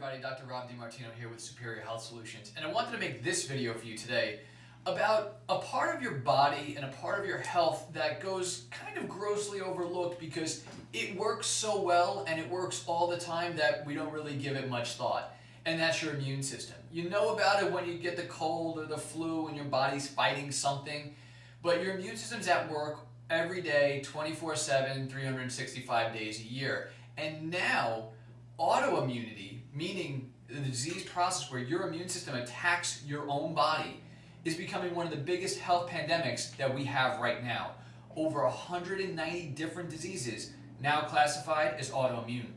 everybody, Dr. Rob DiMartino here with Superior Health Solutions, and I wanted to make this video for you today about a part of your body and a part of your health that goes kind of grossly overlooked because it works so well and it works all the time that we don't really give it much thought, and that's your immune system. You know about it when you get the cold or the flu and your body's fighting something, but your immune system's at work every day, 24/7, 365 days a year. And now, autoimmunity, meaning the disease process where your immune system attacks your own body, is becoming one of the biggest health pandemics that we have right now. Over 190 different diseases now classified as autoimmune.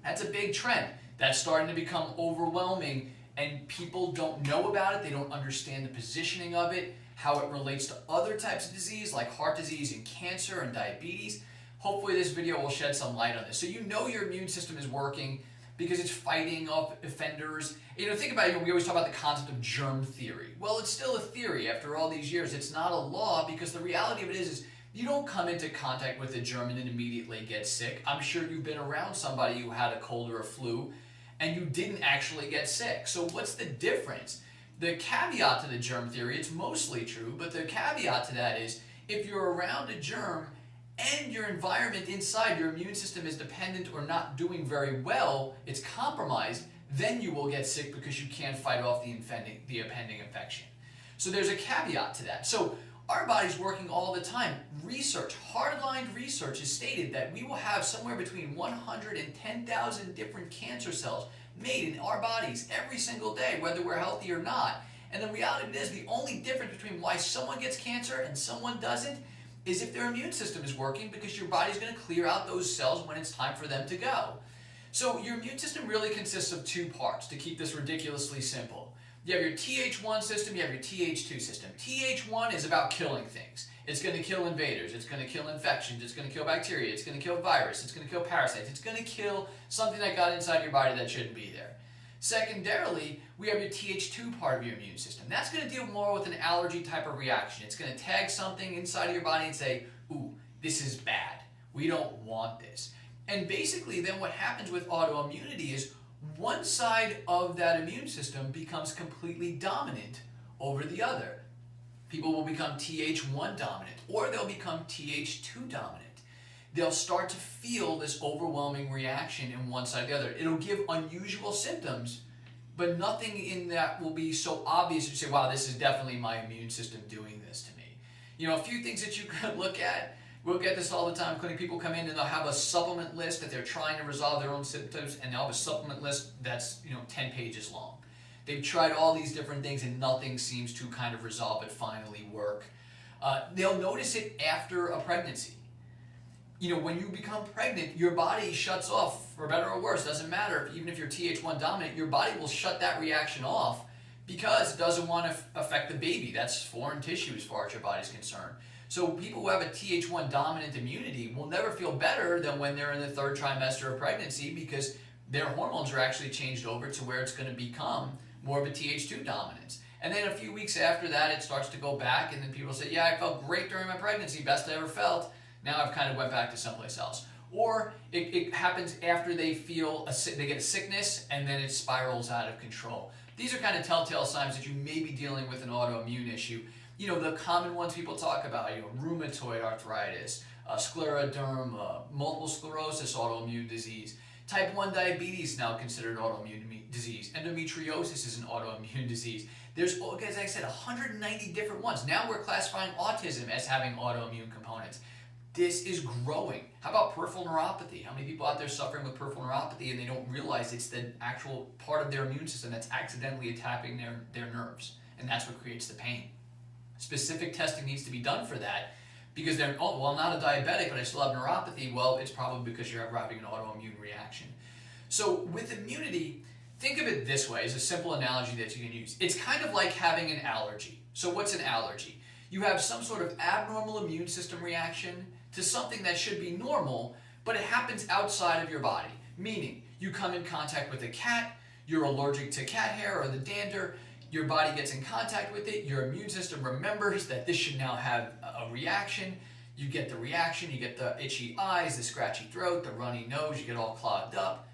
That's a big trend. That's starting to become overwhelming, and people don't know about it. They don't understand the positioning of it, how it relates to other types of disease like heart disease and cancer and diabetes. Hopefully this video will shed some light on this. So you know your immune system is working because it's fighting off offenders. Think about it, we always talk about the concept of germ theory. Well, it's still a theory after all these years. It's not a law because the reality of it is you don't come into contact with a germ and then immediately get sick. I'm sure you've been around somebody who had a cold or a flu and you didn't actually get sick. So what's the difference? The caveat to the germ theory, it's mostly true, but the caveat to that is if you're around a germ and your environment inside, your immune system is dependent or not doing very well, it's compromised, then you will get sick because you can't fight off the impending infection. So there's a caveat to that. So our body's working all the time. Research, hard-lined research has stated that we will have somewhere between 100 and 10,000 different cancer cells made in our bodies every single day, whether we're healthy or not. And the reality is the only difference between why someone gets cancer and someone doesn't is if their immune system is working, because your body's going to clear out those cells when it's time for them to go. So your immune system really consists of two parts, to keep this ridiculously simple. You have your Th1 system, you have your Th2 system. Th1 is about killing things. It's going to kill invaders, it's going to kill infections, it's going to kill bacteria, it's going to kill virus, it's going to kill parasites, it's going to kill something that got inside your body that shouldn't be there. Secondarily, we have your Th2 part of your immune system. That's going to deal more with an allergy type of reaction. It's going to tag something inside of your body and say, ooh, this is bad. We don't want this. And basically then what happens with autoimmunity is one side of that immune system becomes completely dominant over the other. People will become Th1 dominant, or they'll become Th2 dominant. They'll start to feel this overwhelming reaction in one side or the other. It'll give unusual symptoms, but nothing in that will be so obvious you say, wow, this is definitely my immune system doing this to me. A few things that you could look at. We'll get this all the time. Clinic people come in and they'll have a supplement list that they're trying to resolve their own symptoms, and they'll have a supplement list that's 10 pages long. They've tried all these different things and nothing seems to kind of resolve it, finally work. They'll notice it after a pregnancy. When you become pregnant, your body shuts off, for better or worse, doesn't matter. Even if you're Th1 dominant, your body will shut that reaction off because it doesn't want to affect the baby. That's foreign tissue as far as your body's concerned. So people who have a Th1 dominant immunity will never feel better than when they're in the third trimester of pregnancy because their hormones are actually changed over to where it's going to become more of a Th2 dominance. And then a few weeks after that, it starts to go back, and then people say, yeah, I felt great during my pregnancy, best I ever felt. Now I've kind of went back to someplace else. Or it happens after they they get a sickness, and then it spirals out of control. These are kind of telltale signs that you may be dealing with an autoimmune issue. The common ones people talk about, rheumatoid arthritis, scleroderma, multiple sclerosis, autoimmune disease. Type 1 diabetes now considered autoimmune disease. Endometriosis is an autoimmune disease. There's, as I said, 190 different ones. Now we're classifying autism as having autoimmune components. This is growing. How about peripheral neuropathy? How many people out there suffering with peripheral neuropathy and they don't realize it's the actual part of their immune system that's accidentally attacking their nerves, and that's what creates the pain. Specific testing needs to be done for that because they're, oh, well, I'm not a diabetic, but I still have neuropathy. Well, it's probably because you're having an autoimmune reaction. So with immunity, think of it this way as a simple analogy that you can use. It's kind of like having an allergy. So what's an allergy? You have some sort of abnormal immune system reaction to something that should be normal, but it happens outside of your body. Meaning, you come in contact with a cat, you're allergic to cat hair or the dander, your body gets in contact with it, your immune system remembers that this should now have a reaction, you get the reaction, you get the itchy eyes, the scratchy throat, the runny nose, you get all clogged up.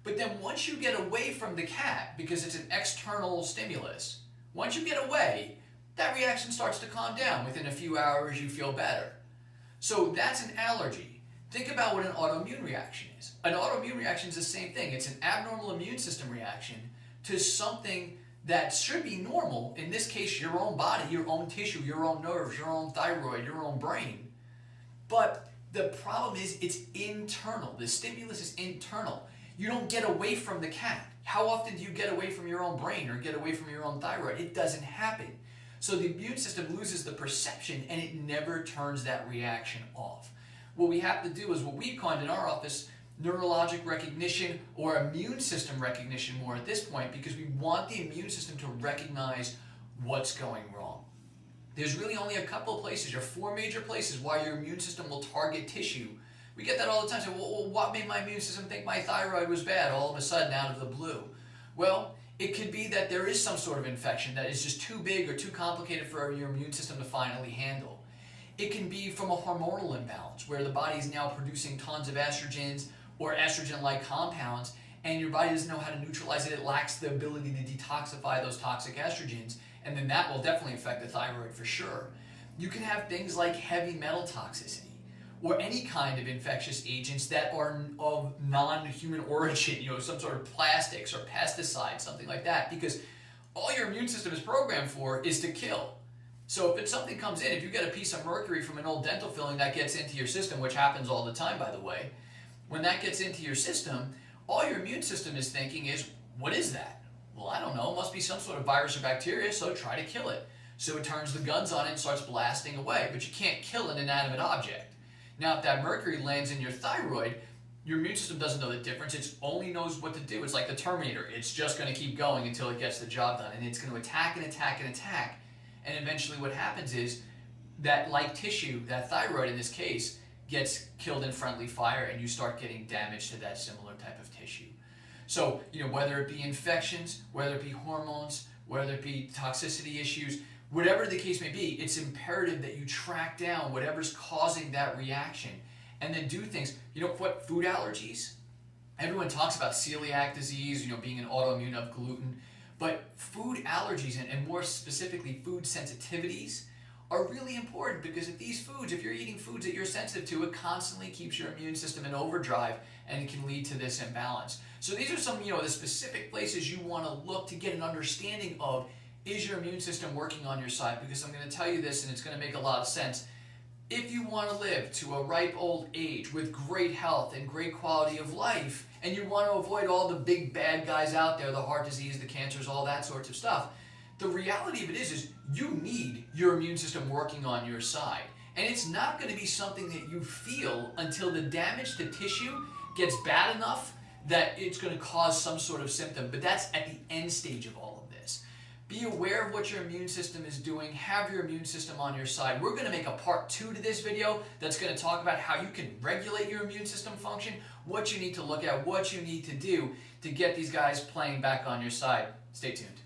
But then once you get away from the cat, because it's an external stimulus, once you get away, that reaction starts to calm down. Within a few hours, you feel better. So that's an allergy. Think about what an autoimmune reaction is. An autoimmune reaction is the same thing. It's an abnormal immune system reaction to something that should be normal. In this case, your own body, your own tissue, your own nerves, your own thyroid, your own brain. But the problem is it's internal. The stimulus is internal. You don't get away from the cat. How often do you get away from your own brain or get away from your own thyroid? It doesn't happen. So the immune system loses the perception and it never turns that reaction off. What we have to do is what we've coined in our office neurologic recognition or immune system recognition more at this point, because we want the immune system to recognize what's going wrong. There's really only a couple of places, or 4 major places, why your immune system will target tissue. We get that all the time. So, well, what made my immune system think my thyroid was bad all of a sudden out of the blue? Well, it could be that there is some sort of infection that is just too big or too complicated for your immune system to finally handle. It can be from a hormonal imbalance where the body is now producing tons of estrogens or estrogen-like compounds, and your body doesn't know how to neutralize it. It lacks the ability to detoxify those toxic estrogens, and then that will definitely affect the thyroid for sure. You can have things like heavy metal toxicity or any kind of infectious agents that are of non-human origin, some sort of plastics or pesticides, something like that, because all your immune system is programmed for is to kill. So if something comes in, if you get a piece of mercury from an old dental filling that gets into your system, which happens all the time, by the way, when that gets into your system, all your immune system is thinking is, what is that? Well, I don't know, it must be some sort of virus or bacteria, so try to kill it. So it turns the guns on it and starts blasting away, but you can't kill an inanimate object. Now, if that mercury lands in your thyroid, your immune system doesn't know the difference. It only knows what to do. It's like the Terminator. It's just going to keep going until it gets the job done. And it's going to attack and attack and attack. And eventually what happens is that like tissue, that thyroid in this case, gets killed in friendly fire and you start getting damage to that similar type of tissue. So, whether it be infections, whether it be hormones, whether it be toxicity issues, whatever the case may be, it's imperative that you track down whatever's causing that reaction and then do things. What food allergies? Everyone talks about celiac disease, being an autoimmune of gluten, but food allergies and more specifically food sensitivities are really important, because if you're eating foods that you're sensitive to, it constantly keeps your immune system in overdrive and it can lead to this imbalance. So these are some, the specific places you want to look to get an understanding of, is your immune system working on your side? Because I'm going to tell you this and it's going to make a lot of sense. If you want to live to a ripe old age with great health and great quality of life, and you want to avoid all the big bad guys out there, the heart disease, the cancers, all that sorts of stuff, the reality of it is you need your immune system working on your side. And it's not going to be something that you feel until the damage to tissue gets bad enough that it's going to cause some sort of symptom. But that's at the end stage of all of this. Be aware of what your immune system is doing. Have your immune system on your side. We're going to make a part 2 to this video that's going to talk about how you can regulate your immune system function, what you need to look at, what you need to do to get these guys playing back on your side. Stay tuned.